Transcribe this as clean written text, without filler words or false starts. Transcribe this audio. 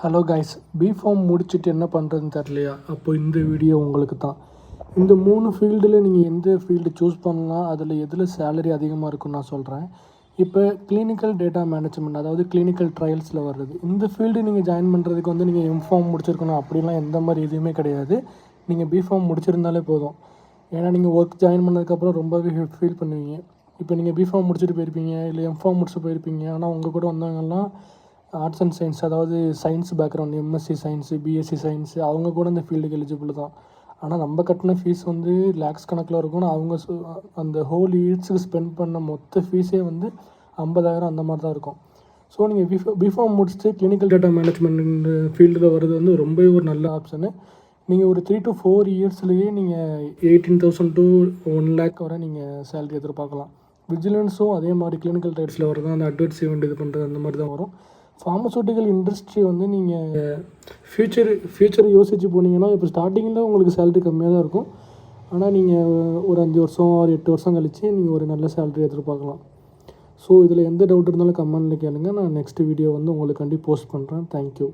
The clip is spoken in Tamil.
ஹலோ கைஸ், பிஃபார்ம் முடிச்சுட்டு என்ன பண்ணுறதுன்னு தெரியலையா? அப்போ இந்த வீடியோ உங்களுக்கு தான். இந்த 3 ஃபீல்டில் நீங்கள் எந்த ஃபீல்டு சூஸ் பண்ணலாம், அதில் எதில் சேலரி அதிகமாக இருக்குன்னு நான் சொல்கிறேன். இப்போ கிளினிக்கல் டேட்டா மேனேஜ்மெண்ட், அதாவது கிளினிக்கல் ட்ரையல்ஸில் வர்றது, இந்த ஃபீல்டு நீங்கள் ஜாயின் பண்ணுறதுக்கு வந்து நீங்கள் எம்ஃபார்ம் முடிச்சிருக்கணும் அப்படிலாம் எந்த மாதிரி எதுவுமே கிடையாது. நீங்கள் பிஃபார்ம் முடிச்சிருந்தாலே போதும். ஏன்னா நீங்கள் ஒர்க் ஜாயின் பண்ணதுக்கப்புறம் ரொம்பவே ஃபீல் பண்ணுவீங்க. இப்போ நீங்கள் பிஃபார்ம் முடிச்சுட்டு போயிருப்பீங்க, இல்லை எம்ஃபார்ம் முடிச்சுட்டு போயிருப்பீங்க. ஆனால் உங்கள் கூட வந்தவங்கெல்லாம் ஆர்ட்ஸ் அண்ட் சயின்ஸ், அதாவது science background, MSc science, BSc science, அவங்க கூட இந்த ஃபீல்டுக்கு எலிஜிபிள் தான். ஆனால் நம்ம கட்டின ஃபீஸ் வந்து லேக்ஸ் கணக்கில் இருக்கும். அவங்க அந்த ஹோல் இயர்ஸுக்கு ஸ்பெண்ட் பண்ண மொத்த ஃபீஸே வந்து 50,000 அந்த மாதிரி தான் இருக்கும். ஸோ நீங்கள் பிஃபார்ம் முடிச்சுட்டு கிளினிக்கல் டேட்டா மேனேஜ்மெண்ட் ஃபீல்டில் வர்றது வந்து ரொம்பவே ஒரு நல்ல ஆப்ஷனு. நீங்கள் ஒரு 3 to 4 இயர்ஸ்லேயே நீங்கள் 18,000 to 1 lakh வரை நீங்கள் சேலரி எதிர்பார்க்கலாம். விஜிலன்ஸும் அதே மாதிரி கிளினிக்கல் ட்ரையல்ஸில் வரதான், அந்த அட்வர்டைஸ்மெண்ட் இது பண்ணுறது அந்த மாதிரி தான் வரும். ஃபார்மசூட்டிக்கல் இண்டஸ்ட்ரி வந்து நீங்கள் ஃப்யூச்சர் யோசித்து போனீங்கன்னா, இப்போ ஸ்டார்டிங்கில் உங்களுக்கு சேலரி கம்மியாக தான் இருக்கும். ஆனால் நீங்கள் ஒரு 5 வருஷம் ஒரு 8 வருஷம் கழித்து நீங்கள் ஒரு நல்ல சேலரி எதிர்பார்க்கலாம். ஸோ இதில் எந்த டவுட் இருந்தாலும் கமெண்ட்டில் கேளுங்க. நான் நெக்ஸ்ட் வீடியோ வந்து உங்களுக்கு போஸ்ட் பண்ணுறேன். தேங்க்யூ.